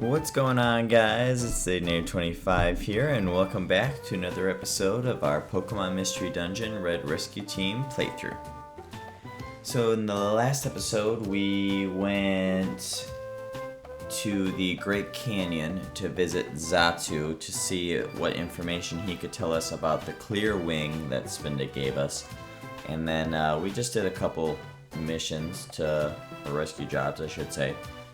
What's going on, guys? It's Name25 here, and welcome back to another episode of our Pokemon Mystery Dungeon Red Rescue Team playthrough. So in the last episode, we went to the Great Canyon to visit Xatu to see what information he could tell us about the clear wing that Spinda gave us. And then we just did a couple missions or rescue jobs, I should say,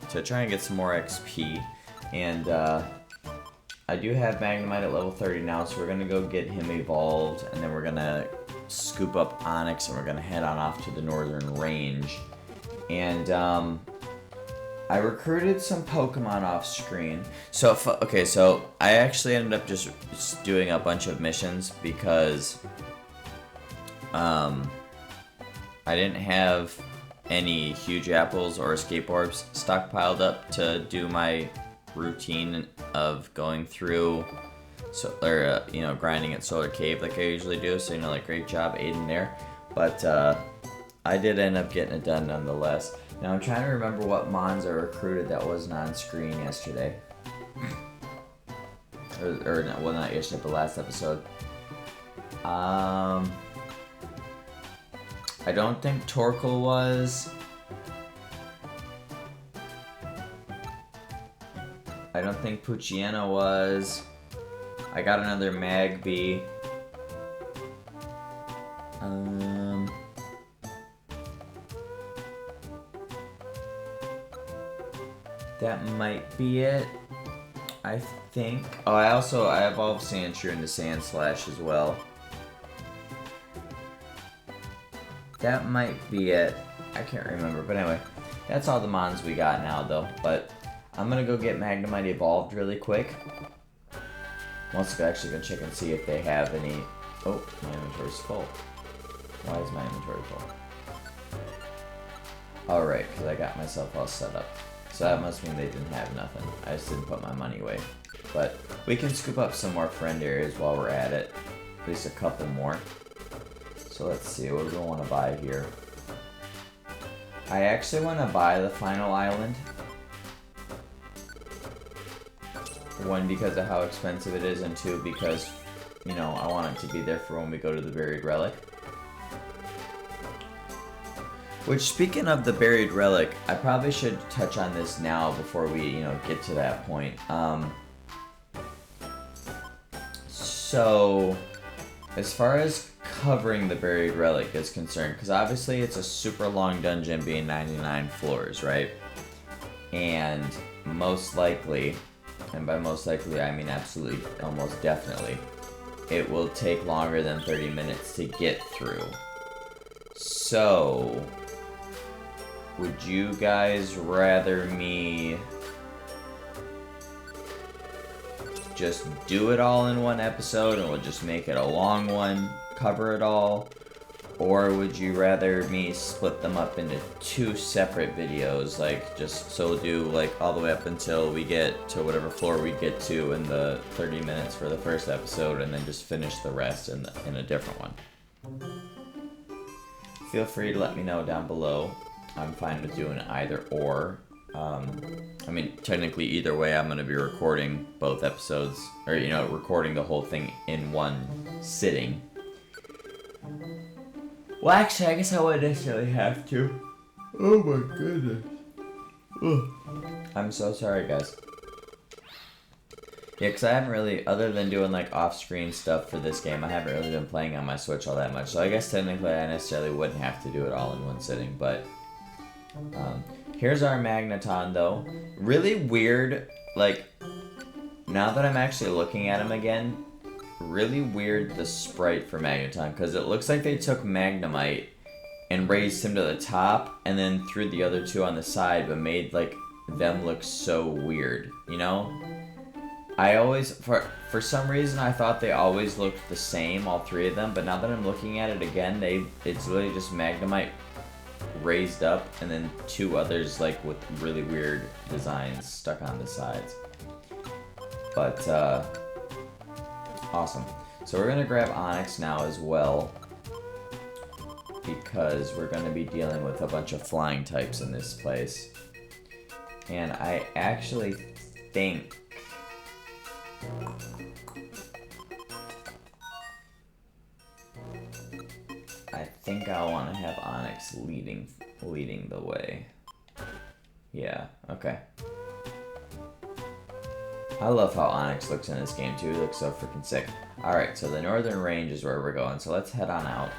to try and get some more XP. And I do have Magnemite at level 30 now, so we're going to go get him evolved, and then we're going to scoop up Onix, and we're going to head on off to the northern range. And I recruited some Pokemon off screen. So I actually ended up just doing a bunch of missions because I didn't have any huge apples or escape orbs stockpiled up to do my routine of going through grinding at Solar Cave like I usually do. So great job Aiden there, but I did end up getting it done nonetheless. Now I'm trying to remember what Mons I recruited that wasn't on screen yesterday, not yesterday, but last episode. I don't think Torkoal was. I don't think Poochyena was. I got another Magby. That might be it, I think. Oh, I evolved Sandshrew into Sandslash as well. That might be it. I can't remember, but anyway, that's all the Mons we got now, though. But I'm gonna go get Magnemite evolved really quick. I'm also actually gonna check and see if they have any. Oh, my inventory's full. Why is my inventory full? Alright, because I got myself all set up. So that must mean they didn't have nothing. I just didn't put my money away. But we can scoop up some more friend areas while we're at it. At least a couple more. So let's see, what do we want to buy here? I actually want to buy the final island. One, because of how expensive it is, and two, because, I want it to be there for when we go to the Buried Relic. Which, speaking of the Buried Relic, I probably should touch on this now before we, get to that point. So, as far as covering the Buried Relic is concerned, because obviously it's a super long dungeon being 99 floors, right? And most likely, and by most likely I mean absolutely, almost definitely, it will take longer than 30 minutes to get through. So, would you guys rather me just do it all in one episode and we'll just make it a long one, cover it all? Or would you rather me split them up into two separate videos, just so we'll do all the way up until we get to whatever floor we get to in the 30 minutes for the first episode, and then just finish the rest in a different one? Feel free to let me know down below. I'm fine with doing either or. Technically either way I'm going to be recording both episodes, or, recording the whole thing in one sitting. Well, actually, I guess I wouldn't necessarily have to. Oh my goodness. Ugh. I'm so sorry, guys. Yeah, because I haven't really, other than doing off-screen stuff for this game, I haven't really been playing on my Switch all that much. So I guess technically I necessarily wouldn't have to do it all in one sitting, but here's our Magneton, though. Really weird, now that I'm actually looking at him again, really weird the sprite for Magneton, because it looks like they took Magnemite and raised him to the top, and then threw the other two on the side, but made them look so weird, I always, for some reason, I thought they always looked the same, all three of them, but now that I'm looking at it again, it's literally just Magnemite raised up, and then two others, with really weird designs stuck on the sides. But, awesome. So we're going to grab Onix now as well, because we're going to be dealing with a bunch of flying types in this place. And I actually think I want to have Onyx leading the way. Yeah, okay. I love how Onyx looks in this game too. He looks so freaking sick. Alright, so the Northern Range is where we're going, so let's head on out.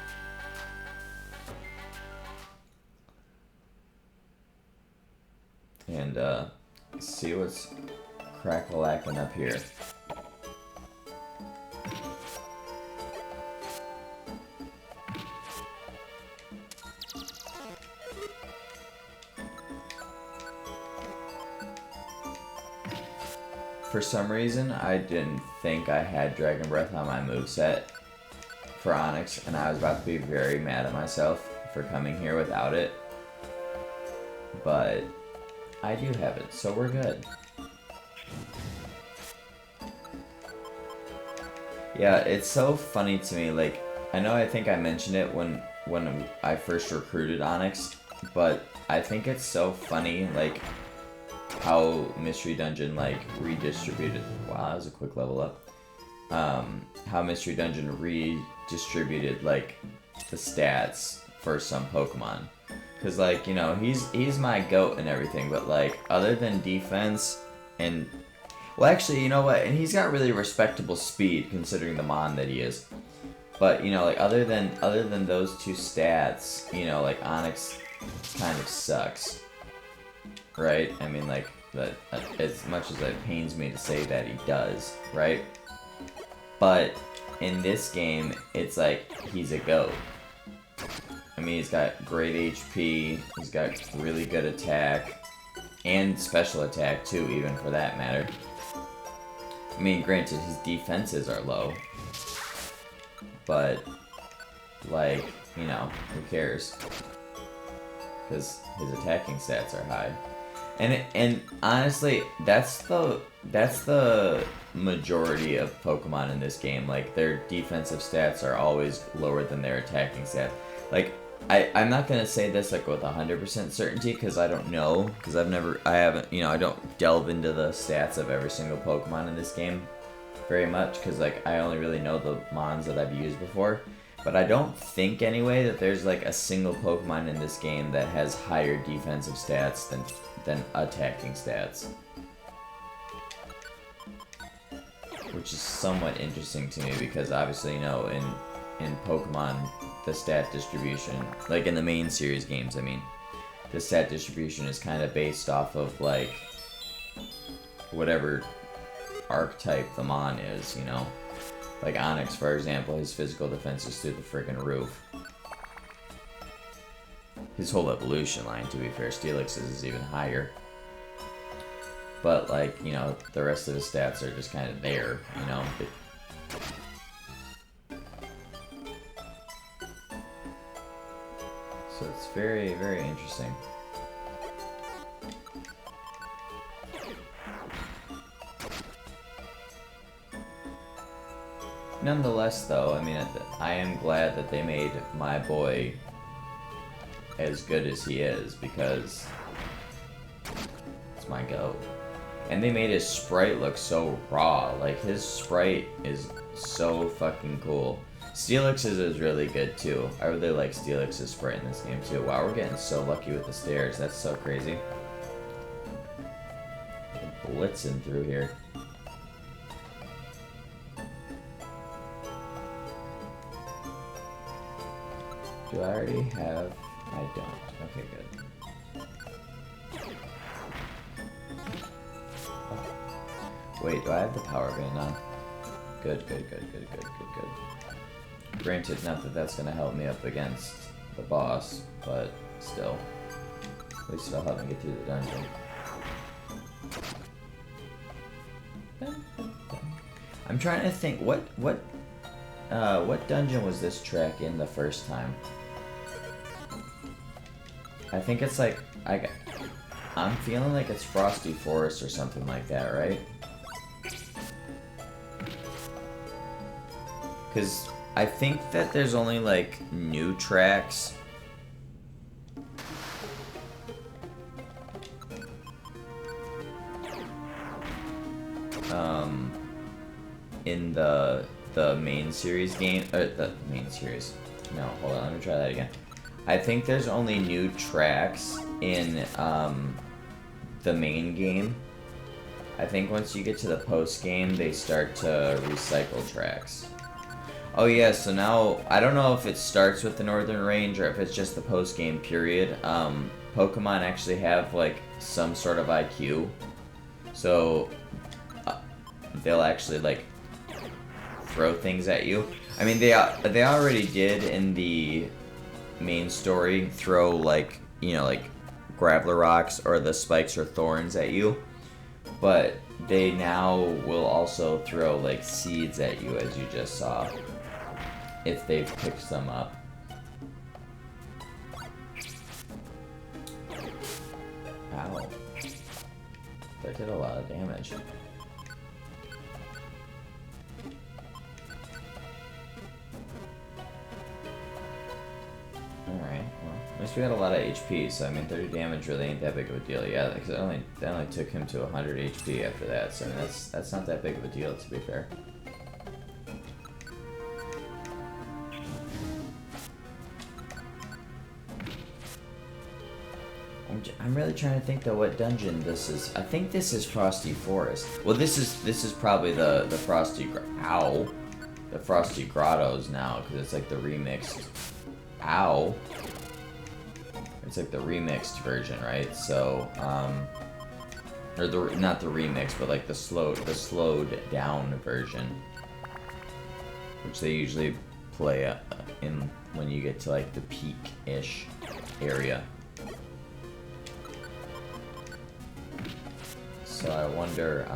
And see what's crack-a-lacking up here. For some reason, I didn't think I had Dragon Breath on my moveset for Onyx, and I was about to be very mad at myself for coming here without it. But I do have it, so we're good. Yeah, it's so funny to me, like, I think I mentioned it when I first recruited Onyx, but I think it's so funny, like, how Mystery Dungeon, like, redistributed... Wow, that was a quick level up. How Mystery Dungeon redistributed, like, the stats for some Pokemon. Because, like, you know, he's my GOAT and everything, but, like, other than defense and... Well, actually, you know what? And he's got really respectable speed, considering the Mon that he is. But, you know, like, other than those two stats, you know, like, Onyx kind of sucks. Right? I mean, like, as much as it pains me to say that, he does, right? But in this game, it's like, he's a GOAT. I mean, he's got great HP, he's got really good attack, and special attack too, even for that matter. I mean, granted, his defenses are low, but, like, you know, who cares? Because his attacking stats are high. And honestly, that's the majority of Pokemon in this game. Like, their defensive stats are always lower than their attacking stats. Like, I'm not gonna say this like with 100% certainty because I don't know, because I haven't, you know, I don't delve into the stats of every single Pokemon in this game very much because, like, I only really know the Mons that I've used before. But I don't think anyway that there's like a single Pokemon in this game that has higher defensive stats than attacking stats. Which is somewhat interesting to me because obviously, you know, in Pokemon, the stat distribution, like in the main series games, I mean, the stat distribution is kind of based off of, like, whatever archetype the Mon is, you know? Like Onyx, for example, his physical defense is through the friggin' roof. His whole evolution line, to be fair, Steelix's is even higher. But, like, you know, the rest of his stats are just kind of there, you know? So it's very, very interesting. Nonetheless, though, I mean, I am glad that they made my boy as good as he is, because it's my GOAT. And they made his sprite look so raw. Like, his sprite is so fucking cool. Steelix's is really good, too. I really like Steelix's sprite in this game, too. Wow, we're getting so lucky with the stairs. That's so crazy. Blitzing through here. Do I already have... I don't. Okay, good. Oh. Wait, do I have the power band on? Good. Granted, not that that's gonna help me up against the boss, but still. At least it'll help me get through the dungeon. I'm trying to think, what dungeon was this track in the first time? I think it's like, I'm feeling like it's Frosty Forest or something like that, right? Because I think that there's only, like, new tracks. in the main series game, or the main series. No, hold on, let me try that again. I think there's only new tracks in the main game. I think once you get to the post game, they start to recycle tracks. Oh yeah, so now, I don't know if it starts with the Northern Range or if it's just the post game period. Pokemon actually have like some sort of IQ. So they'll actually like throw things at you. I mean, they already did in the main story throw like, you know, like Graveler rocks or the spikes or thorns at you, but they now will also throw like seeds at you, as you just saw, if they've picked them up. Ow. That did a lot of damage. Alright, well, at least we had a lot of HP, so I mean 30 damage really ain't that big of a deal. Yeah, because that only took him to 100 HP after that, so I mean, that's not that big of a deal, to be fair. I'm really trying to think though what dungeon this is. I think this is Frosty Forest. Well, this is probably the Frosty the Frosty Grottos now, because it's like the remixed. Ow. It's like the remixed version, right? So, or not the remix, but like the slowed down version, which they usually play in when you get to like the peak-ish area. So I wonder,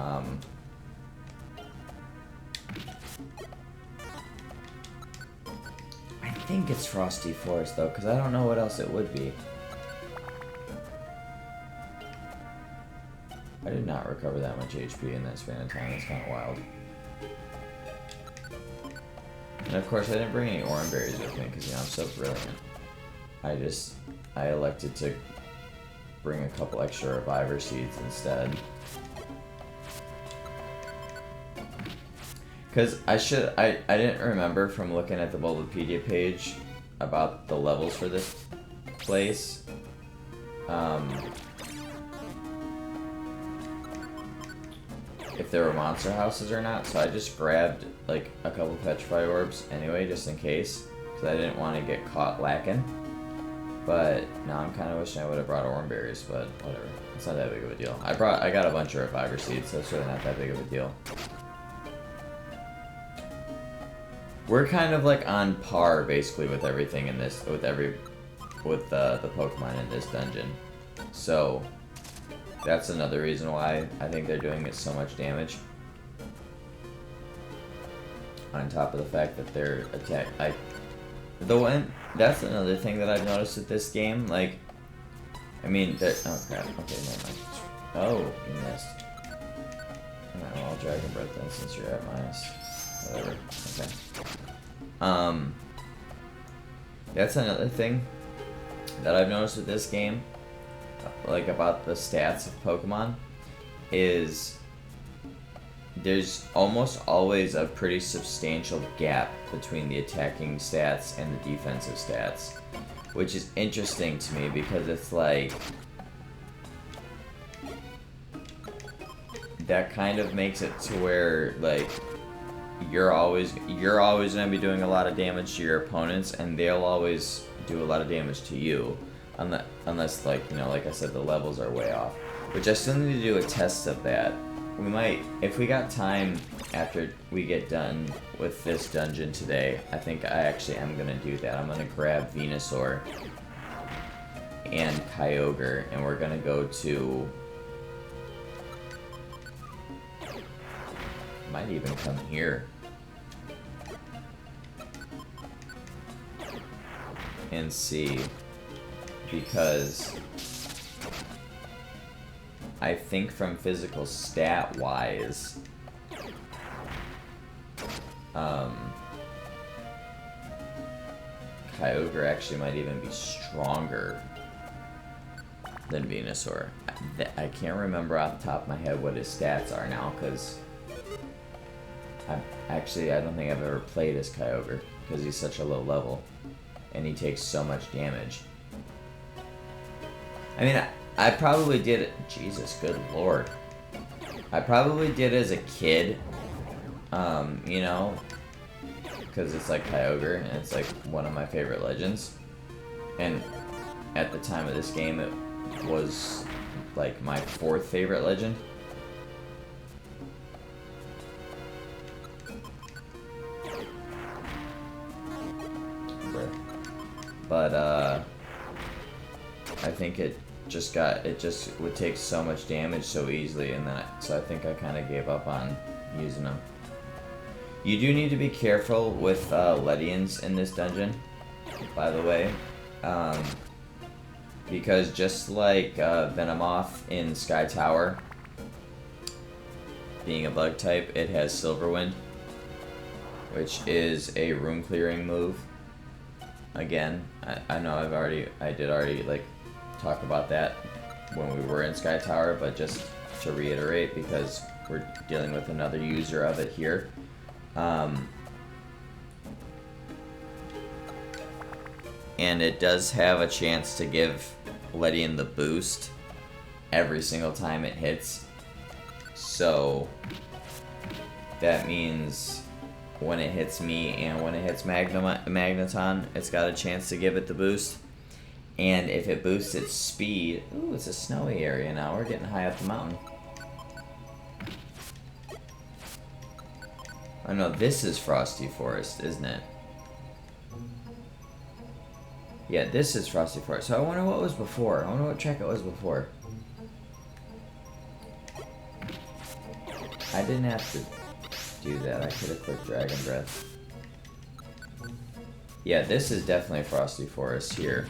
I think it's Frosty Forest though, because I don't know what else it would be. I did not recover that much HP in that span of time. It's kind of wild. And of course I didn't bring any orange berries with me because, you know, I'm so brilliant. I elected to bring a couple extra reviver seeds instead. Because I didn't remember from looking at the Bulbapedia page about the levels for this place. If there were monster houses or not, so I just grabbed like a couple Petrify Orbs anyway, just in case, because I didn't want to get caught lacking. But now I'm kind of wishing I would have brought orange berries, but whatever. It's not that big of a deal. I got a bunch of reviver seeds, so it's really not that big of a deal. We're kind of like on par basically with everything in this, with the Pokemon in this dungeon. So that's another reason why I think they're doing it so much damage. On top of the fact that they're that's another thing that I've noticed with this game. Like, I mean, oh crap. Okay, never mind. Oh, you missed. Alright, well, I'll Dragon Breath then since you're at minus. Whatever. Okay. That's another thing that I've noticed with this game, like about the stats of Pokemon, is there's almost always a pretty substantial gap between the attacking stats and the defensive stats, which is interesting to me because it's like that kind of makes it to where like you're always gonna be doing a lot of damage to your opponents, and they'll always do a lot of damage to you, unless like, you know, like I said, the levels are way off. Which I still need to do a test of that. We might, if we got time after we get done with this dungeon today, I think I actually am gonna do that. I'm gonna grab Venusaur and Kyogre, and we're gonna go to, might even come here and see, because I think from physical stat wise, Kyogre actually might even be stronger than Venusaur. I can't remember off the top of my head what his stats are now, because I don't think I've ever played as Kyogre, because he's such a low level, and he takes so much damage. I mean, I probably did it, Jesus, good lord. I probably did as a kid, you know, because it's like Kyogre, and it's like one of my favorite legends. And at the time of this game, it was like my 4th favorite legend. But I think it just would take so much damage so easily, and so I think I kind of gave up on using them. You do need to be careful with Ledians in this dungeon, by the way, because just like Venomoth in Sky Tower, being a bug type, it has Silverwind, which is a room clearing move. Again, I know I did already like talk about that when we were in Sky Tower, but just to reiterate, because we're dealing with another user of it here. And it does have a chance to give Ledian the boost every single time it hits. So that means when it hits me and when it hits Magneton, it's got a chance to give it the boost. And if it boosts its speed... Ooh, it's a snowy area now. We're getting high up the mountain. Oh no, this is Frosty Forest, isn't it? Yeah, this is Frosty Forest. So I wonder what was before. I wonder what track it was before. I didn't have to do that. I could have clicked Dragon Breath. Yeah, this is definitely Frosty Forest here.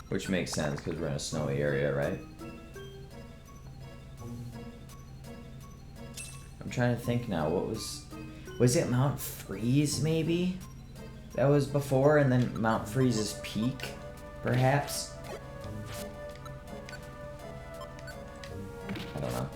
Which makes sense, because we're in a snowy area, right? I'm trying to think now, what was... Was it Mount Freeze, maybe? That was before, and then Mount Freeze's peak, perhaps? I don't know.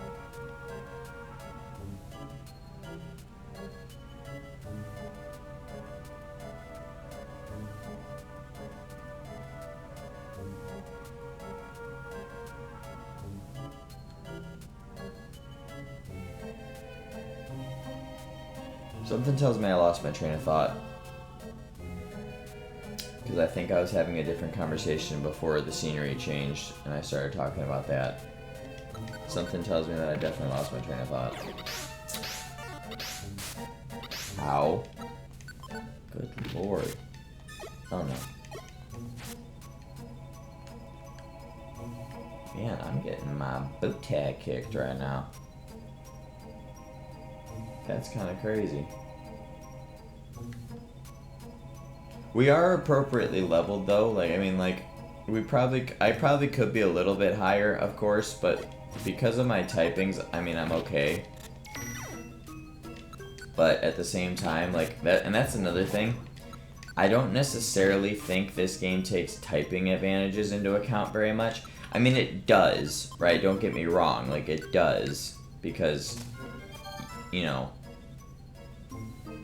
Something tells me I lost my train of thought. Because I think I was having a different conversation before the scenery changed, and I started talking about that. Something tells me that I definitely lost my train of thought. Ow. Good lord. Oh no. Man, I'm getting my boot tag kicked right now. That's kind of crazy. We are appropriately leveled though. Like, I mean, like, I probably could be a little bit higher, of course, but because of my typings, I mean, I'm okay. But at the same time, like, and that's another thing. I don't necessarily think this game takes typing advantages into account very much. I mean, it does, right? Don't get me wrong. Like, it does, because, you know,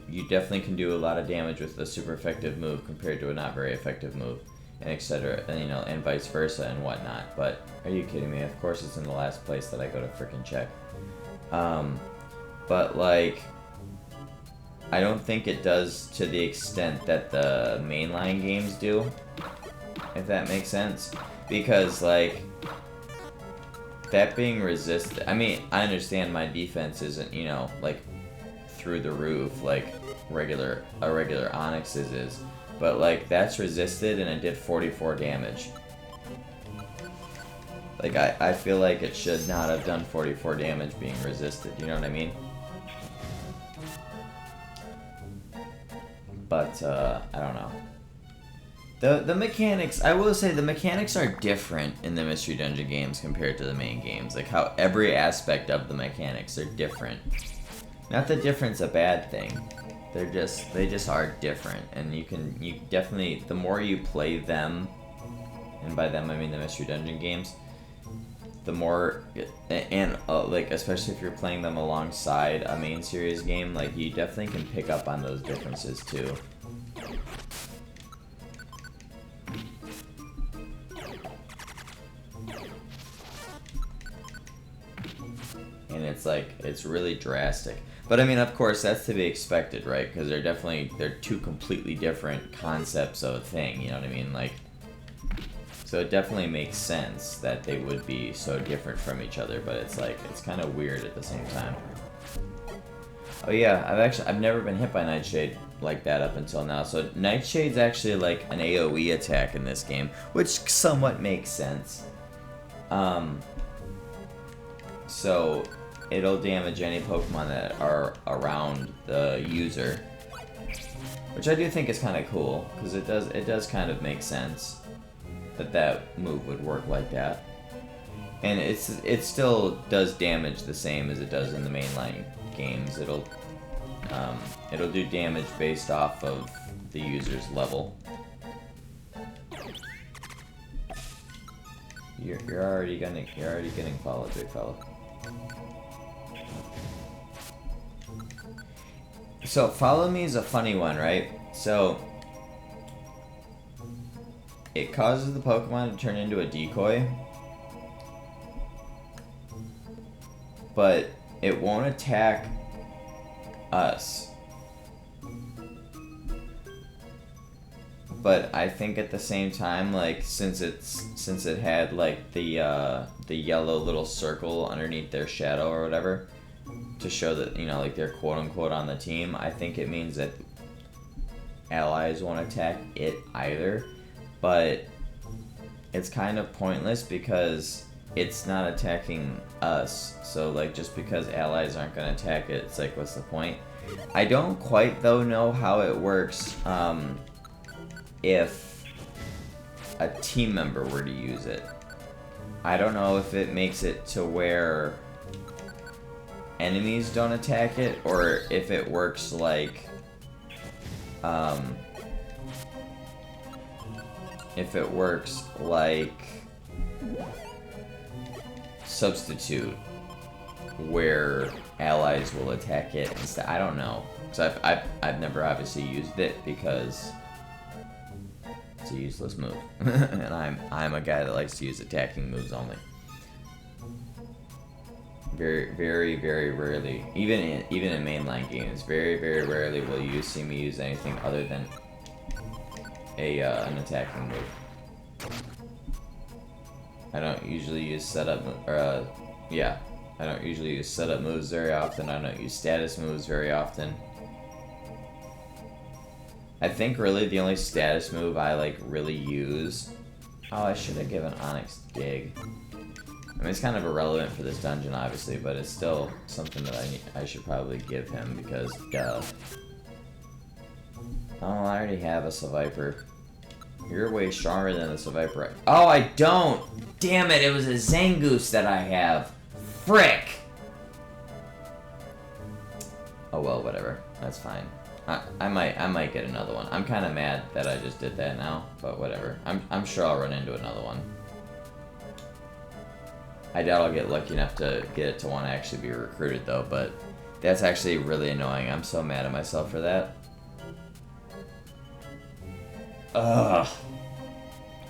you definitely can do a lot of damage with a super effective move compared to a not very effective move, and etc. And, you know, and vice versa and whatnot. But are you kidding me? Of course, it's in the last place that I go to frickin' check. But like, I don't think it does to the extent that the mainline games do, if that makes sense. Because like, that being resisted, I mean, I understand my defense isn't, you know, like through the roof like a regular Onyx's is, but like, that's resisted and it did 44 damage. Like, I feel like it should not have done 44 damage being resisted, you know what I mean? But I don't know. The mechanics, I will say the mechanics are different in the Mystery Dungeon games compared to the main games. Like, how every aspect of the mechanics are different. Not that different's a bad thing. They just are different, and you definitely, the more you play them, and by them I mean the Mystery Dungeon games, the more, and like especially if you're playing them alongside a main series game, like you definitely can pick up on those differences too. And it's like, it's really drastic. But I mean, of course, that's to be expected, right? Because they're two completely different concepts of a thing, you know what I mean? Like, so it definitely makes sense that they would be so different from each other, but it's like, it's kind of weird at the same time. Oh yeah, I've never been hit by Nightshade like that up until now. So Nightshade's actually like an AoE attack in this game, which somewhat makes sense. So it'll damage any Pokemon that are around the user, which I do think is kind of cool, because it does kind of make sense that move would work like that. And it still does damage the same as it does in the mainline games. It'll do damage based off of the user's level. You're already getting followed, big fella. So follow me is a funny one, right? So it causes the Pokemon to turn into a decoy, but it won't attack us. But I think at the same time, like, since it had like the yellow little circle underneath their shadow or whatever, to show that, you know, like they're quote unquote on the team, I think it means that allies won't attack it either. But it's kind of pointless because it's not attacking us. So like, just because allies aren't going to attack it, it's like, what's the point? I don't quite though know how it works if a team member were to use it. I don't know if it makes it to where enemies don't attack it, or if it works like Substitute, where allies will attack it instead. I don't know, because I've never obviously used it because it's a useless move, and I'm a guy that likes to use attacking moves only. Very, very, very rarely, even in mainline games, very, very rarely will you see me use anything other than an attacking move. I don't usually use setup, I don't usually use setup moves very often. I don't use status moves very often. I think really the only status move I like really use. Oh, I should have given Onyx Dig. I mean, it's kind of irrelevant for this dungeon, obviously, but it's still something that I should probably give him because, duh. Oh, I already have a Seviper. You're way stronger than the Seviper. Oh, I don't! Damn it, it was a Zangoose that I have. Frick! Oh well, whatever. That's fine. I might get another one. I'm kind of mad that I just did that now, but whatever. I'm sure I'll run into another one. I doubt I'll get lucky enough to get it to want to actually be recruited though, but that's actually really annoying. I'm so mad at myself for that. Ugh.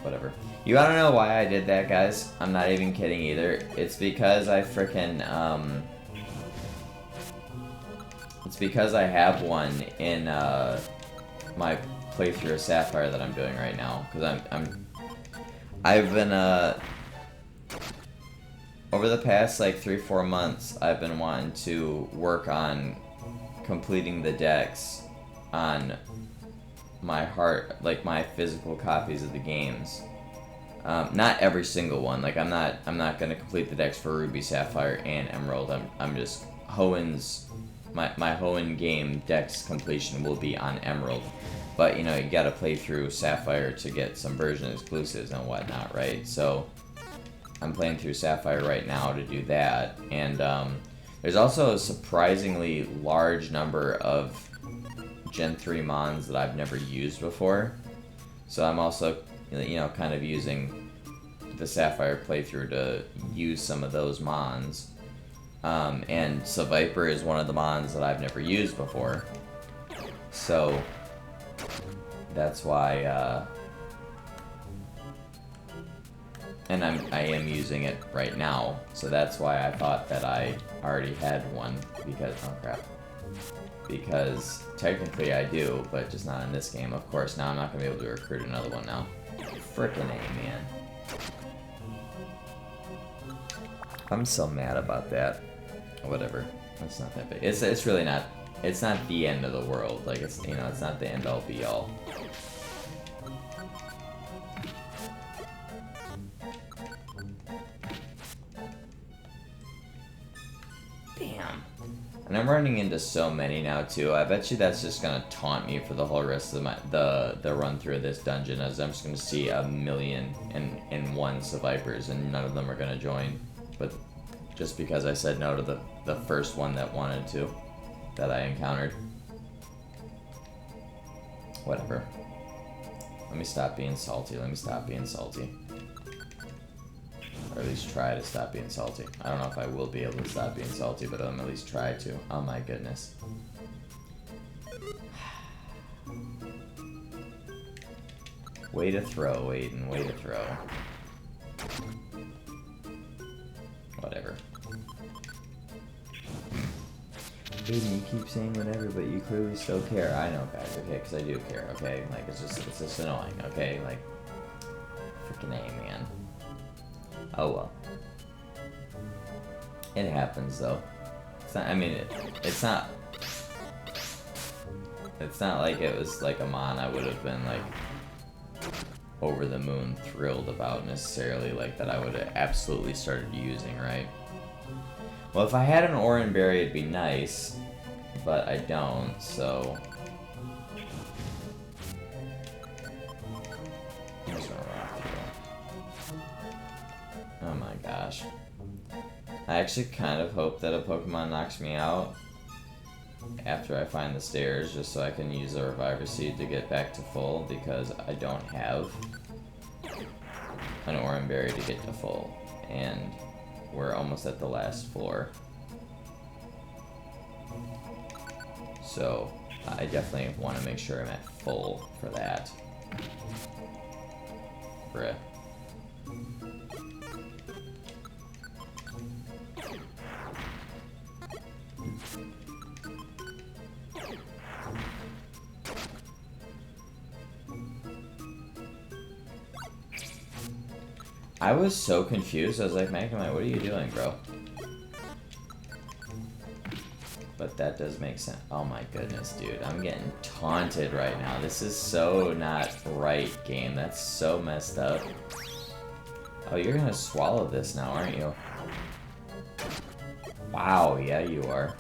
Whatever. You wanna know why I did that, guys? I'm not even kidding either. It's because I frickin', it's because I have one in, my playthrough of Sapphire that I'm doing right now. Because I've been, over the past, like, 3-4 months, I've been wanting to work on completing the decks on my my physical copies of the games. Not every single one. Like, I'm not gonna complete the decks for Ruby, Sapphire, and Emerald. I'm just Hoenn's, my Hoenn game decks completion will be on Emerald. But, you know, you gotta play through Sapphire to get some version exclusives and whatnot, right? So I'm playing through Sapphire right now to do that, and there's also a surprisingly large number of Gen 3 Mons that I've never used before. So I'm also, you know, kind of using the Sapphire playthrough to use some of those mons. And Viper is one of the mons that I've never used before. So that's why, and I am using it right now, so that's why I thought that I already had one, because, oh crap. Because technically I do, but just not in this game. Of course, now I'm not going to be able to recruit another one now. Frickin' A, man. I'm so mad about that. Whatever. It's not that big. It's really not. It's not the end of the world. Like, it's, you know, it's not the end all be all. Damn. And I'm running into so many now too. I bet you that's just gonna taunt me for the whole rest of the run through of this dungeon, as I'm just gonna see 1,000,001 Vipers and none of them are gonna join. But just because I said no to the first one that wanted to, that I encountered. Whatever. Let me stop being salty. Let me stop being salty. Or at least try to stop being salty. I don't know if I will be able to stop being salty, but I'm at least try to. Oh my goodness. Way to throw, Aiden. Way to throw. Whatever. Aiden, you keep saying whatever, but you clearly still care. I know, guys, okay, because I do care, okay? Like, it's just annoying, okay? Like, freaking A, man. Oh well. It happens, though. It's not, I mean, it's not like it was like a mon I would have been, like, over the moon thrilled about necessarily, like, that I would have absolutely started using, right? Well, if I had an Oran Berry, it'd be nice, but I don't, so... I'm just gonna rock you. Oh my gosh. I actually kind of hope that a Pokemon knocks me out after I find the stairs, just so I can use the Reviver Seed to get back to full, because I don't have an Oran Berry to get to full, and we're almost at the last floor. So I definitely want to make sure I'm at full for that. Bruh. I was so confused. I was like, Magnemite, what are you doing, bro? But that does make sense. Oh my goodness, dude. I'm getting taunted right now. This is so not right, game. That's so messed up. Oh, you're gonna swallow this now, aren't you? Wow, yeah, you are.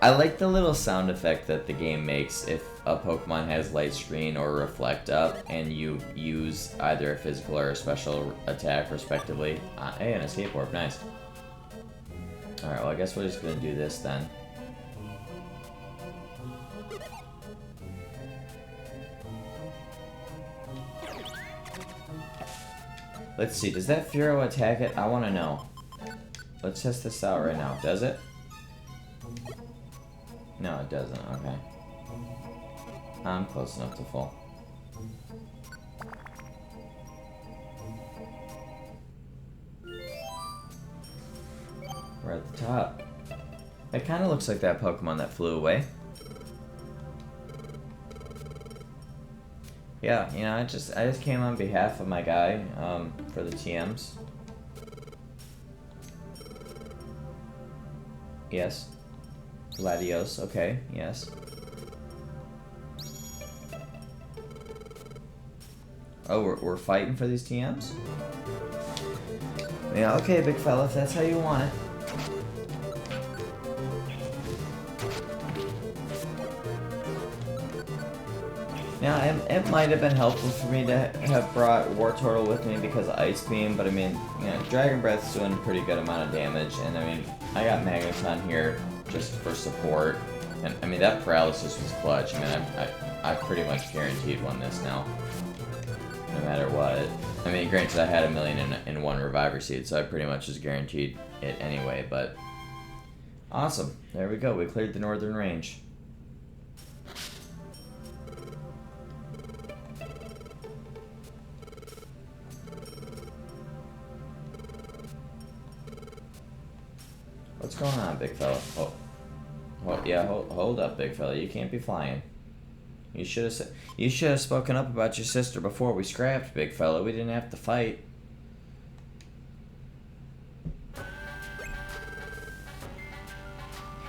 I like the little sound effect that the game makes if a Pokemon has light screen or reflect up and you use either a physical or a special attack respectively. Hey, an escape orb, nice. Alright, well I guess we're just gonna do this then. Let's see, does that Fearow attack it? I wanna know. Let's test this out right now. Does it? No, it doesn't. Okay. I'm close enough to full. We're at the top. It kind of looks like that Pokemon that flew away. Yeah, you know, I just came on behalf of my guy, for the TMs. Yes. Latios, okay, yes. Oh, we're fighting for these TMs? Yeah, okay, big fella, if that's how you want it. Now, it might have been helpful for me to have brought Wartortle with me because of Ice Beam, but I mean, you know, Dragon Breath's doing a pretty good amount of damage, and I mean, I got Magneton here just for support, and I mean, that Paralysis was clutch. I mean, I pretty much guaranteed won this now. no matter what. I mean, granted, I had $1 million in one reviver seed, so I pretty much just guaranteed it anyway, but awesome. There we go. We cleared the northern range. What's going on, big fella? Oh, yeah. Hold up, big fella. You can't be flying. You should have spoken up about your sister before we scrapped, big fella. We didn't have to fight.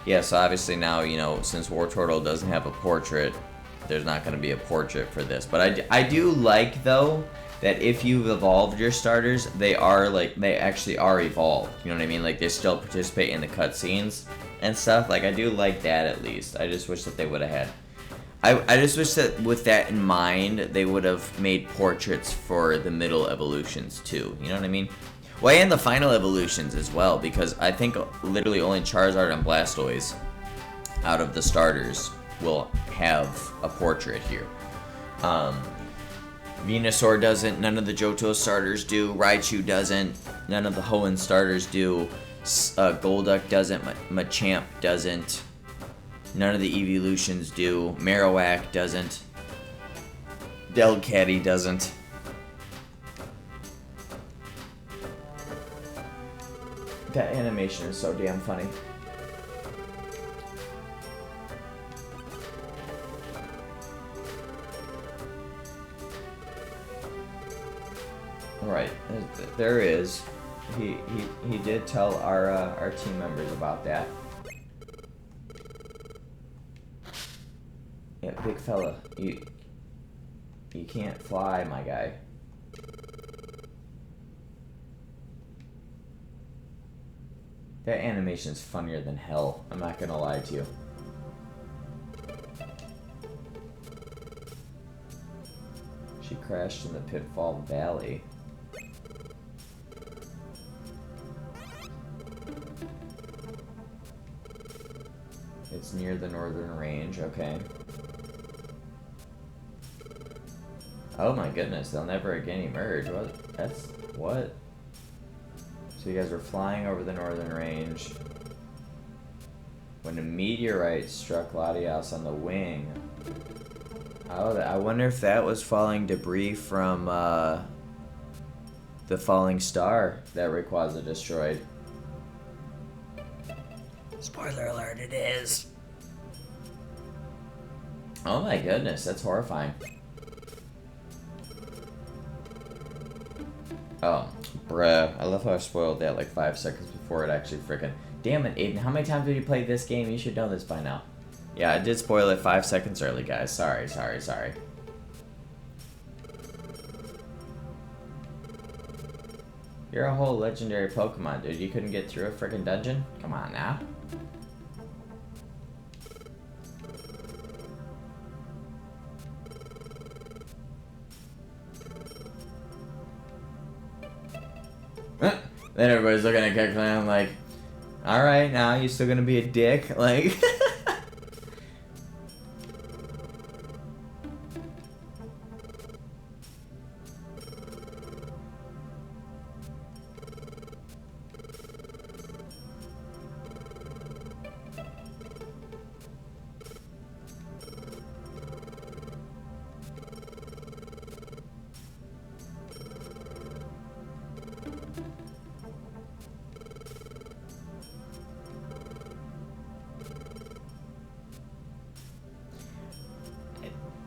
Yeah, so obviously now, you know, since War Turtle doesn't have a portrait, there's not going to be a portrait for this. But I do like, though, that if you've evolved your starters, they actually are evolved. You know what I mean? Like, they still participate in the cutscenes and stuff. Like, I do like that, at least. I just wish that they would have had... I just wish that with that in mind, they would have made portraits for the middle evolutions, too. You know what I mean? Well, and the final evolutions as well, because I think literally only Charizard and Blastoise out of the starters will have a portrait here. Venusaur doesn't, none of the Johto starters do, Raichu doesn't, none of the Hoenn starters do, Golduck doesn't, Machamp doesn't, none of the Evolutions do, Marowak doesn't, Delcatty doesn't. That animation is so damn funny. Right, there is. He did tell our team members about that. Yeah, big fella, you can't fly, my guy. That animation's funnier than hell. I'm not gonna lie to you. She crashed in the Pitfall Valley. It's near the northern range, okay. Oh my goodness, they'll never again emerge. What? So you guys were flying over the northern range when a meteorite struck Latias on the wing. Oh, I wonder if that was falling debris from the falling star that Rayquaza destroyed. Spoiler alert, it is. Oh my goodness, that's horrifying. Oh, bruh. I love how I spoiled that like 5 seconds before it actually frickin'... Damn it, Aiden. How many times did you play this game? You should know this by now. Yeah, I did spoil it 5 seconds early, guys. Sorry. You're a whole legendary Pokemon, dude. You couldn't get through a frickin' dungeon? Come on now. Then everybody's looking at Keklan like, alright, now you still gonna be a dick? Like...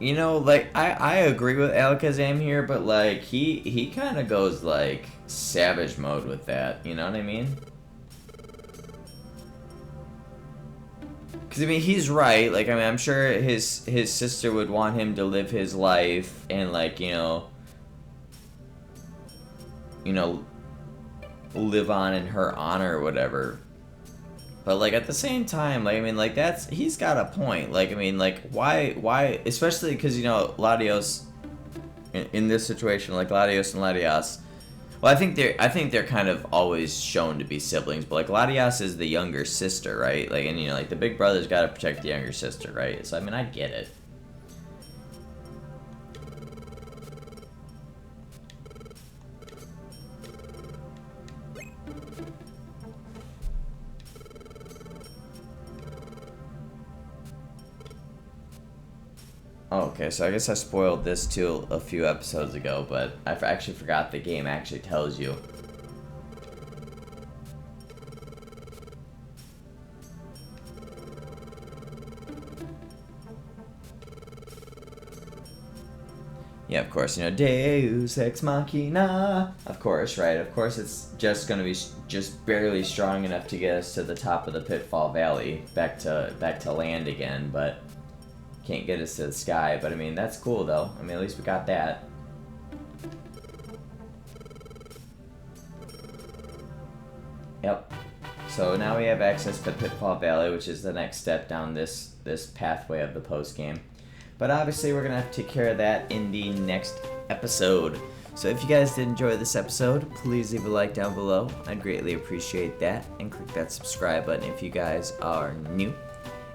You know, like, I agree with Alakazam here, but, like, he kind of goes, like, savage mode with that, you know what I mean? Because, I mean, he's right, like, I mean, I'm sure his sister would want him to live his life and, like, you know, live on in her honor or whatever. But, like, at the same time, like, I mean, like, he's got a point. Like, I mean, like, why, especially because, you know, Latios, in this situation, like, Latios and Latias, well, I think they're kind of always shown to be siblings, but, like, Latias is the younger sister, right? Like, and, you know, like, the big brother's got to protect the younger sister, right? So, I mean, I get it. Oh, okay, so I guess I spoiled this too a few episodes ago, but I actually forgot the game actually tells you. Yeah, of course, you know, Deus Ex Machina. Of course, right? Of course, it's just gonna be just barely strong enough to get us to the top of the Pitfall Valley, back to land again, but can't get us to the sky. But I mean, that's cool though. I mean, at least we got that. Yep. So now we have access to Pitfall Valley, which is the next step down this pathway of the post game. But obviously, we're gonna have to take care of that in the next episode. So if you guys did enjoy this episode, please leave a like down below. I'd greatly appreciate that, and click that subscribe button if you guys are new.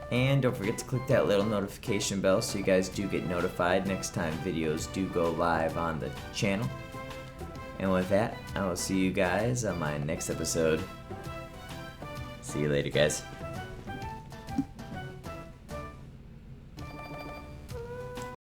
And don't forget to click that little notification bell so you guys do get notified next time videos do go live on the channel. And with that, I will see you guys on my next episode. See you later, guys.